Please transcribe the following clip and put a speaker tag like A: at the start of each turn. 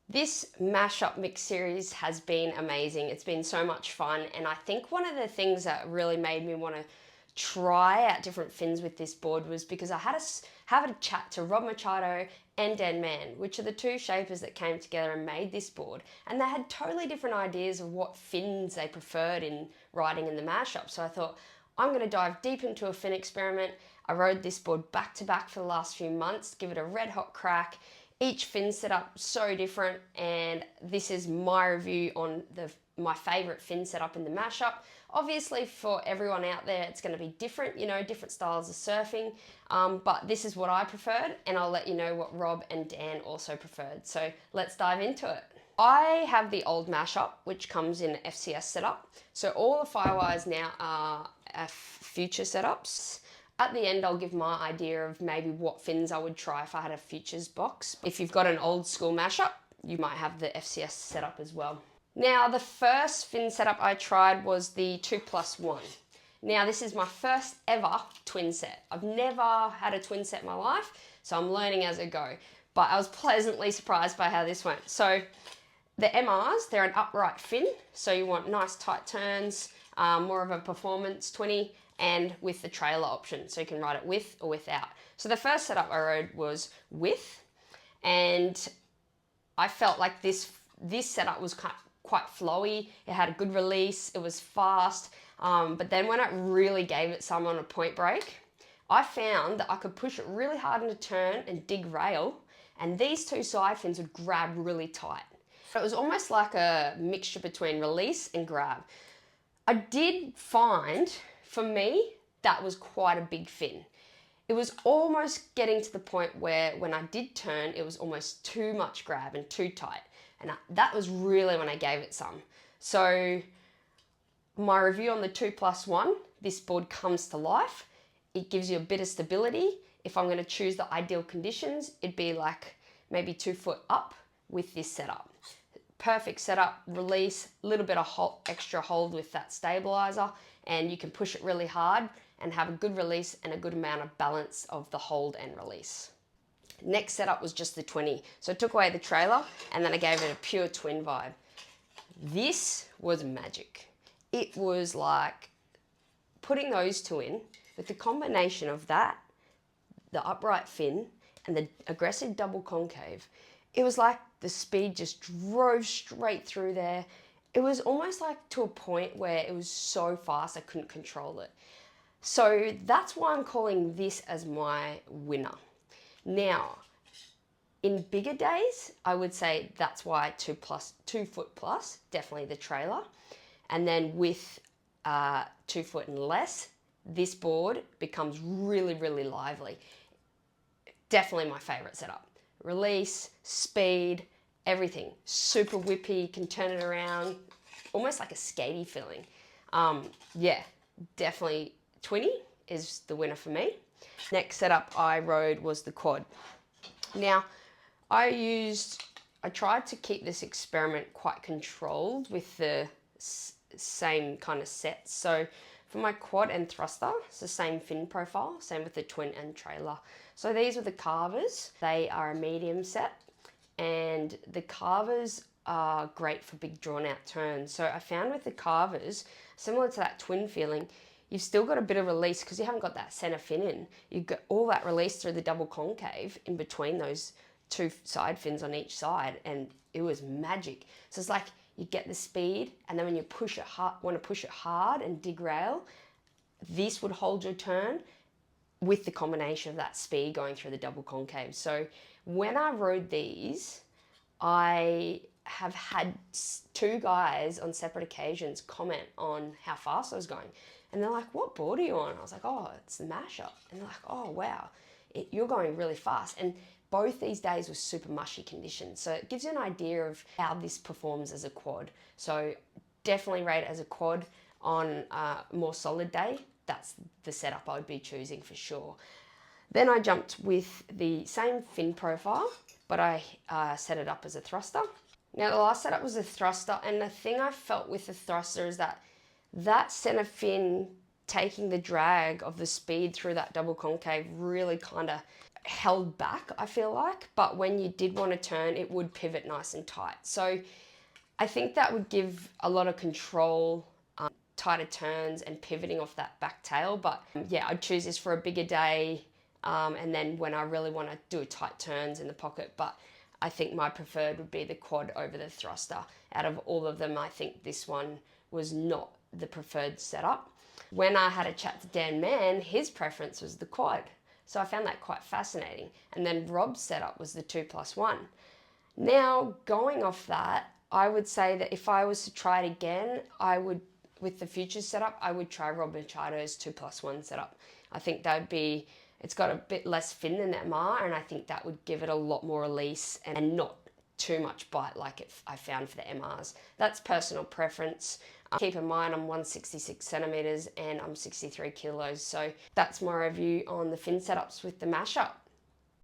A: This mashup mix series has been amazing. It's been so much fun, and I think one of the things that really made me want to try out different fins with this board was because I had have a chat to Rob Machado and Dan Mann, which are the two shapers that came together and made this board, and they had totally different ideas of what fins they preferred in riding in the mashup. So I thought, I'm going to dive deep into a fin experiment. I rode this board back to back for the last few months, give it a red hot crack. Each fin setup so different, and this is my review on my favorite fin setup in the mashup. Obviously for everyone out there it's going to be different, you know, different styles of surfing, but this is what I preferred, and I'll let you know what Rob and Dan also preferred. So let's dive into it. I have the old mashup, which comes in FCS setup. So all the Firewires now are future setups. At the end, I'll give my idea of maybe what fins I would try if I had a futures box. If you've got an old school mashup, you might have the FCS setup as well. Now, the first fin setup I tried was the 2+1. Now, this is my first ever twin set. I've never had a twin set in my life, so I'm learning as I go. But I was pleasantly surprised by how this went. So the MRs, they're an upright fin, so you want nice tight turns, more of a performance 20, and with the trailer option, so you can ride it with or without. So the first setup I rode was with, and I felt like this setup was quite flowy. It had a good release, it was fast, but then when I really gave it some on a point break, I found that I could push it really hard in a turn and dig rail, and these two side fins would grab really tight. It was almost like a mixture between release and grab. I did find, for me, that was quite a big fin. It was almost getting to the point where when I did turn, it was almost too much grab and too tight. And that was really when I gave it some. So my review on the 2+1, this board comes to life. It gives you a bit of stability. If I'm going to choose the ideal conditions, it'd be like maybe 2 foot up with this setup. Perfect setup, release, a little bit of extra hold with that stabilizer, and you can push it really hard and have a good release and a good amount of balance of the hold and release. Next setup was just the 20. So I took away the trailer and then I gave it a pure twin vibe. This was magic. It was like putting those two in with the combination of that, the upright fin, and the aggressive double concave. It was like the speed just drove straight through there. It was almost like to a point where it was so fast I couldn't control it. So that's why I'm calling this as my winner. Now, in bigger days, I would say that's why 2 foot plus, definitely the trailer. And then with 2 foot and less, this board becomes really, really lively. Definitely my favorite setup. Release, speed, everything. Super whippy, can turn it around, almost like a skatey feeling. Yeah, definitely 20 is the winner for me. Next setup I rode was the quad. Now, I tried to keep this experiment quite controlled with the same kind of sets. So for my quad and thruster, it's the same fin profile, same with the twin and trailer. So these are the Carvers. They are a medium set, and the Carvers are great for big drawn out turns. So I found with the Carvers, similar to that twin feeling, you've still got a bit of release because you haven't got that center fin in. You've got all that release through the double concave in between those two side fins on each side, and it was magic. So it's like you get the speed, and then when you push it hard, want to push it hard and dig rail, this would hold your turn with the combination of that speed going through the double concave. So when I rode these, I have had 2 guys on separate occasions comment on how fast I was going. And they're like, what board are you on? I was like, oh, it's the mashup. And they're like, oh, wow, you're going really fast. And both these days were super mushy conditions. So it gives you an idea of how this performs as a quad. So definitely rate it as a quad on a more solid day. That's the setup I would be choosing for sure. Then I jumped with the same fin profile, but I set it up as a thruster. Now the last setup was a thruster, and the thing I felt with the thruster is that center fin taking the drag of the speed through that double concave really kind of held back, I feel like, but when you did want to turn, it would pivot nice and tight. So I think that would give a lot of control, tighter turns and pivoting off that back tail. But yeah, I'd choose this for a bigger day, and then when I really want to do tight turns in the pocket. But I think my preferred would be the quad over the thruster. Out of all of them, I think this one was not the preferred setup. When I had a chat to Dan Mann, his preference was the quad. So I found that quite fascinating. And then Rob's setup was the 2+1. Now, going off that, I would say that if I was to try it again, I would, with the Futures setup, I would try Rob Machado's 2+1 setup. I think that would be, it's got a bit less fin than the MR, and I think that would give it a lot more release and not too much bite like I found for the MRs. That's personal preference. Keep in mind I'm 166 centimeters and I'm 63 kilos. So that's my review on the fin setups with the mashup.